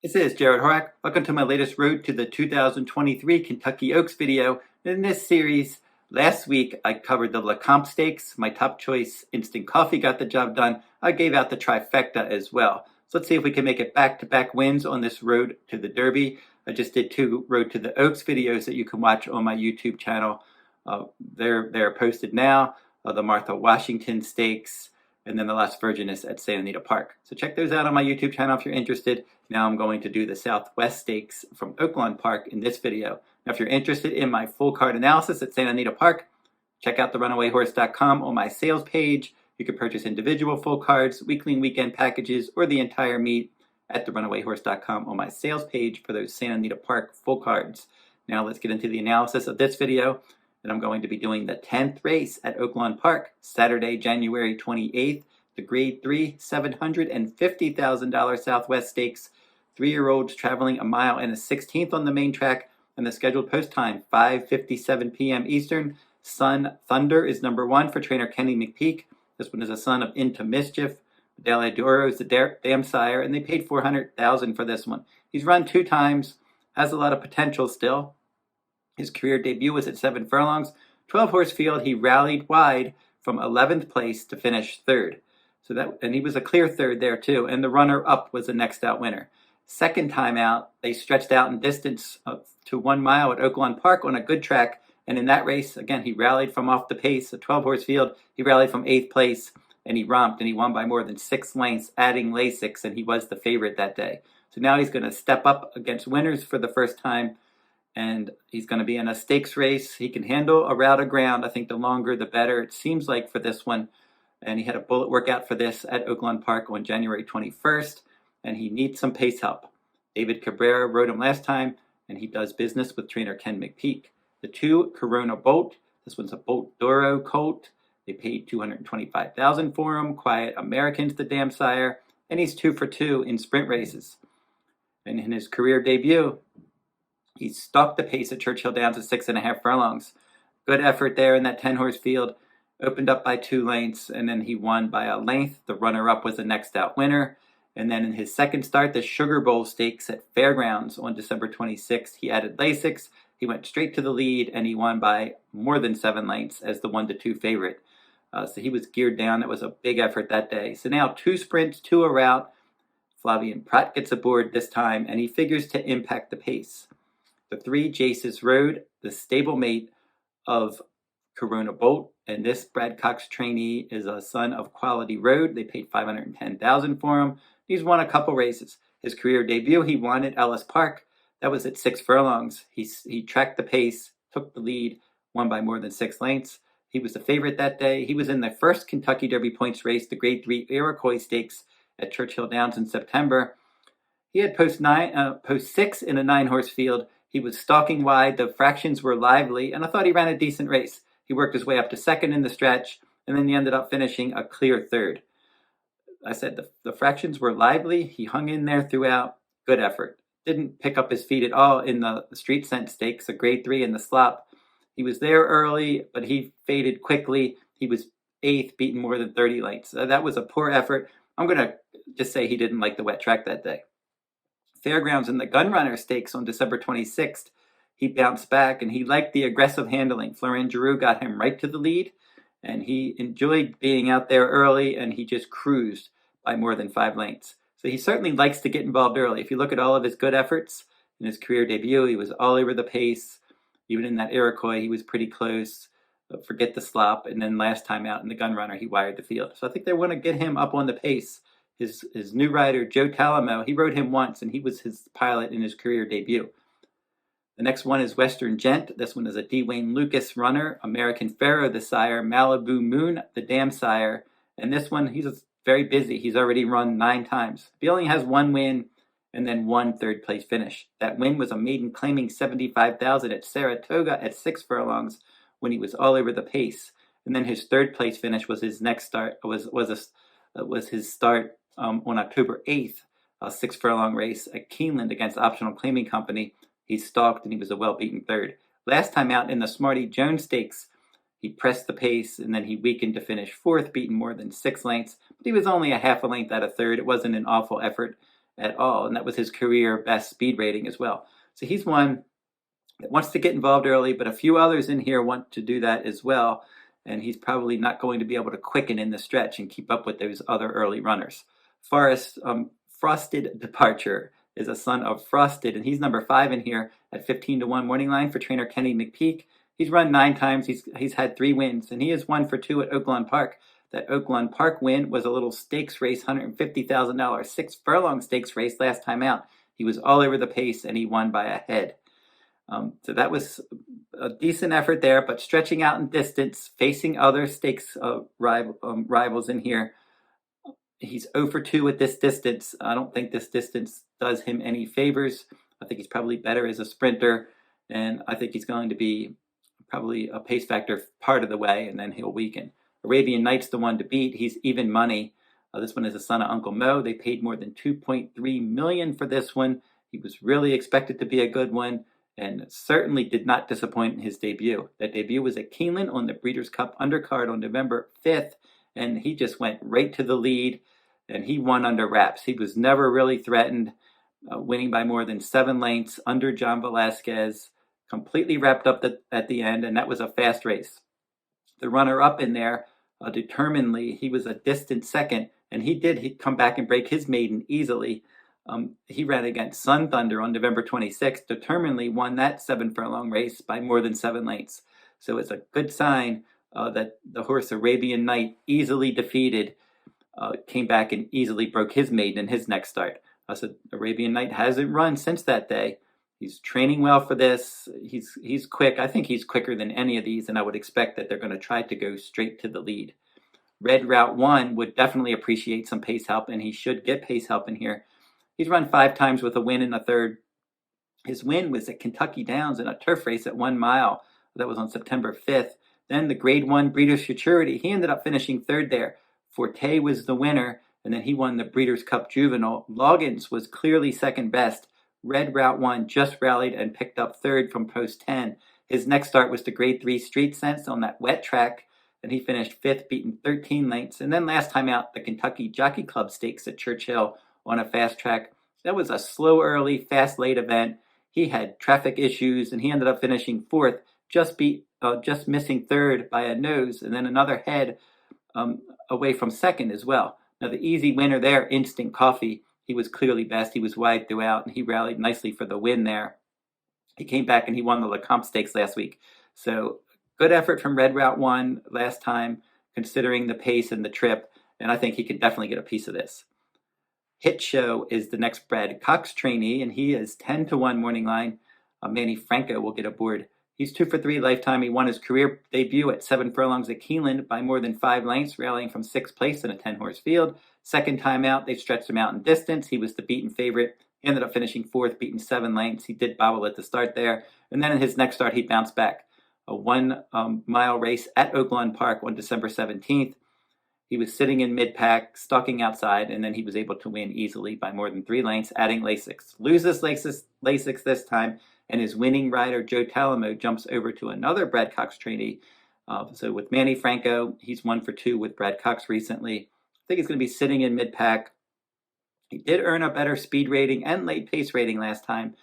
This is Jarrod Horak. Welcome to my latest Road to the 2023 Kentucky Oaks video. In this series, last week I covered the LeComte Stakes. My top choice instant coffee got the job done. I gave out the trifecta as well. So let's see if we can make it back-to-back wins on this Road to the Derby. I just did 2 Road to the Oaks videos that you can watch on my YouTube channel. They're posted now. The Martha Washington Stakes, and then the Las Virgenes at Santa Anita Park. So check those out on my YouTube channel if you're interested. Now I'm going to do the Southwest Stakes from Oaklawn Park in this video. Now if you're interested in my full card analysis at Santa Anita Park, check out the runawayhorse.com on my sales page. You can purchase individual full cards, weekly and weekend packages, or the entire meet at the runawayhorse.com on my sales page for those Santa Anita Park full cards. Now let's get into the analysis of this video. And I'm going to be doing the 10th race at Oaklawn Park, Saturday, January 28th, the Grade 3 $750,000 Southwest Stakes. 3-year-olds traveling 1 mile and a 16th on the main track, and the scheduled post time, 5:57 p.m. Eastern. Sun Thunder is number 1 for trainer Kenny McPeak. This one is a son of Into Mischief. Del Duro is the dam sire, and they paid $400,000 for this one. He's run 2 times, has a lot of potential still. His career debut was at 7 furlongs, 12-horse field. He rallied wide from 11th place to finish 3rd. And he was a clear 3rd there too. And the runner-up was the next out winner. Second time out, they stretched out in distance to 1 mile at Oaklawn Park on a good track. And in that race, again, he rallied from off the pace. A 12-horse field, he rallied from 8th place, and he romped, and he won by more than 6 lengths, adding Lasix, and he was the favorite that day. So now he's going to step up against winners for the first time. And he's going to be in a stakes race. He can handle a route of ground. I think the longer, the better, it seems like, for this one. And he had a bullet workout for this at Oaklawn Park on January 21st. And he needs some pace help. David Cabrera rode him last time, and he does business with trainer Ken McPeak. The 2 Corona Bolt. This one's a Bolt Doro colt. They paid $225,000 for him. Quiet American's the dam sire. And he's 2 for 2 in sprint races. And in his career debut, he stalked the pace at Churchill Downs at 6.5 furlongs. Good effort there in that 10-horse field. Opened up by 2 lengths, and then he won by a length. The runner-up was the next out winner. And then in his second start, the Sugar Bowl Stakes at Fairgrounds on December 26th, he added Lasix. He went straight to the lead, and he won by more than 7 lengths as the 1-2 favorite. So he was geared down. It was a big effort that day. So now 2 sprints, 2 a route. Flavien Prat gets aboard this time, and he figures to impact the pace. The 3 Jace's rode, the stablemate of Corona Bolt, and this Brad Cox trainee is a son of Quality Road. They paid $510,000 for him. He's won a couple races. His career debut, he won at Ellis Park. That was at 6 furlongs. He tracked the pace, took the lead, won by more than 6 lengths. He was the favorite that day. He was in the first Kentucky Derby points race, the Grade 3 Iroquois Stakes at Churchill Downs in September. He had post 6 in a 9-horse field. He was stalking wide. The fractions were lively, and I thought he ran a decent race. He worked his way up to 2nd in the stretch, and then he ended up finishing a clear 3rd. I said the fractions were lively. He hung in there throughout. Good effort. Didn't pick up his feet at all in the Street Scent Stakes, a Grade 3 in the slop. He was there early, but he faded quickly. He was 8th, beaten more than 30 lengths. So that was a poor effort. I'm going to just say he didn't like the wet track that day. Fairgrounds in the Gunrunner Stakes on December 26th, he bounced back, and he liked the aggressive handling. Florent Giroux got him right to the lead, and he enjoyed being out there early, and he just cruised by more than 5 lengths. So he certainly likes to get involved early. If you look at all of his good efforts in his career debut, he was all over the pace. Even in that Iroquois, he was pretty close. Forget the slop, and then last time out in the Gunrunner, he wired the field. So I think they want to get him up on the pace. His new rider, Joe Talamo, he rode him once, and he was his pilot in his career debut. The next one is Western Gent. This one is a D. Wayne Lucas runner. American Pharaoh, the sire. Malibu Moon, the dam sire. And this one, he's very busy. He's already run 9 times. He only has 1 win and then 1 third-place finish. That win was a maiden claiming $75,000 at Saratoga at 6 furlongs when he was all over the pace. And then his third-place finish was his next start. Was his start on October 8th, a 6 furlong race at Keeneland against Optional Claiming Company. He stalked, and he was a well-beaten 3rd. Last time out in the Smarty Jones Stakes, he pressed the pace, and then he weakened to finish 4th, beaten more than 6 lengths. But he was only a half a length out of 3rd. It wasn't an awful effort. at all, and that was his career best speed rating as well. So he's one that wants to get involved early, but a few others in here want to do that as well, and he's probably not going to be able to quicken in the stretch and keep up with those other early runners. Forrest Frosted Departure is a son of Frosted, and he's number 5 in here at 15-1 morning line for trainer Kenny McPeak. He's run 9 times. He's had 3 wins, and he is 1 for 2 at Oaklawn Park. That Oaklawn Park win was a little stakes race, $150,000, 6 furlong stakes race last time out. He was all over the pace, and he won by a head. So that was a decent effort there, but stretching out in distance, facing other stakes rivals in here. He's 0 for 2 at this distance. I don't think this distance does him any favors. I think he's probably better as a sprinter, and I think he's going to be probably a pace factor part of the way, and then he'll weaken. Arabian Night's the one to beat. He's even money. This one is a son of Uncle Mo. They paid more than $2.3 million for this one. He was really expected to be a good one, and certainly did not disappoint in his debut. That debut was at Keeneland on the Breeders' Cup undercard on November 5th, and he just went right to the lead, and he won under wraps. He was never really threatened, winning by more than 7 lengths under John Velasquez, completely wrapped up at the end, and that was a fast race. The runner-up in there, determinedly, he was a distant second, and he'd come back and break his maiden easily. He ran against Sun Thunder on November 26th, determinedly won that 7 furlong race by more than 7 lengths. So it's a good sign that the horse Arabian Night, easily defeated, came back and easily broke his maiden in his next start. So Arabian Night hasn't run since that day. He's training well for this. He's quick. I think he's quicker than any of these, and I would expect that they're going to try to go straight to the lead. Red Route 1 would definitely appreciate some pace help, and he should get pace help in here. He's run 5 times with a win in a third. His win was at Kentucky Downs in a turf race at 1 mile. That was on September 5th. Then the Grade 1 Breeders' Futurity. He ended up finishing 3rd there. Forte was the winner, and then he won the Breeders' Cup Juvenile. Loggins was clearly second best. Red Route 1 just rallied and picked up 3rd from Post 10. His next start was the Grade 3 Street Sense on that wet track, and he finished 5th, beating 13 lengths. And then last time out, the Kentucky Jockey Club Stakes at Churchill on a fast track. That was a slow early, fast late event. He had traffic issues, and he ended up finishing 4th, just missing 3rd by a nose, and then another head away from 2nd as well. Now the easy winner there, Instant Coffee. He was clearly best. He was wide throughout, and he rallied nicely for the win there. He came back and he won the Lecomte Stakes last week. So good effort from Red Route 1 last time, considering the pace and the trip, and I think he can definitely get a piece of this. Hit Show is the next Brad Cox trainee, and he is 10-1 morning line. Manny Franco will get aboard. He's 2 for 3 lifetime. He won his career debut at 7 furlongs at Keeneland by more than 5 lengths, rallying from 6th place in a 10-horse field. Second time out, they stretched him out in distance. He was the beaten favorite. He ended up finishing 4th, beaten 7 lengths. He did bobble at the start there. And then in his next start, he bounced back. A 1 mile race at Oaklawn Park on December 17th. He was sitting in mid-pack, stalking outside, and then he was able to win easily by more than 3 lengths, adding Lasix. Loses Lasix this time, and his winning rider, Joe Talamo, jumps over to another Brad Cox trainee. So with Manny Franco, he's 1 for 2 with Brad Cox recently. I think he's going to be sitting in mid-pack. He did earn a better speed rating and late pace rating last time,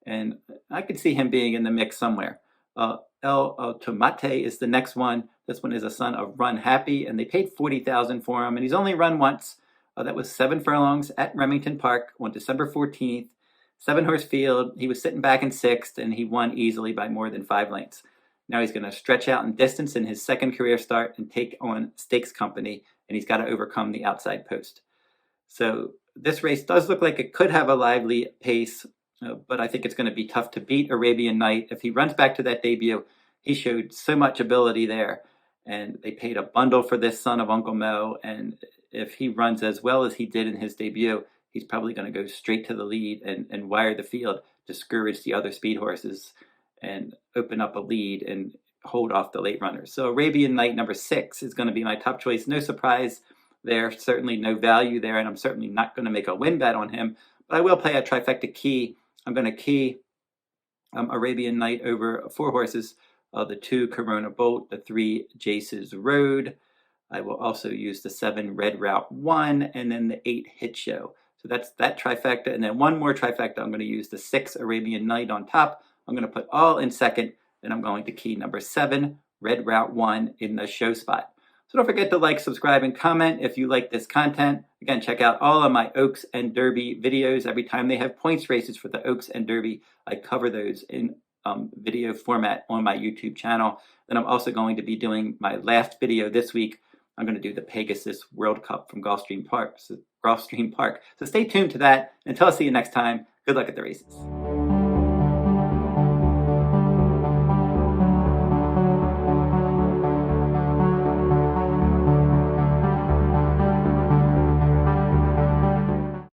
and I could see him being in the mix somewhere. Tomate is the next one. This one is a son of Run Happy, and they paid $40,000 for him, and he's only run once. That was 7 furlongs at Remington Park on December 14th. 7-horse field. He was sitting back in 6th, and he won easily by more than 5 lengths. Now he's going to stretch out in distance in his second career start and take on Stakes Company, and he's got to overcome the outside post. So this race does look like it could have a lively pace, but I think it's going to be tough to beat Arabian Night. If he runs back to that debut, he showed so much ability there, and they paid a bundle for this son of Uncle Mo, and if he runs as well as he did in his debut, he's probably going to go straight to the lead and wire the field, discourage the other speed horses, and open up a lead and hold off the late runners. So Arabian Night number 6 is going to be my top choice. No surprise there, certainly no value there, and I'm certainly not going to make a win bet on him, but I will play a trifecta key. I'm going to key Arabian Night over 4 horses, the 2 Corona Bolt, the 3 Jace's Road. I will also use the 7 Red Route 1, and then the 8 Hit Show. So that's that trifecta. And then one more trifecta, I'm going to use the 6 Arabian Night on top. I'm going to put all in second. Then I'm going to key number 7, Red Route 1 in the show spot. So don't forget to like, subscribe, and comment if you like this content. Again, check out all of my Oaks and Derby videos. Every time they have points races for the Oaks and Derby, I cover those in video format on my YouTube channel. Then I'm also going to be doing my last video this week. I'm going to do the Pegasus World Cup from Gulfstream Park. So stay tuned to that. Until I see you next time, good luck at the races.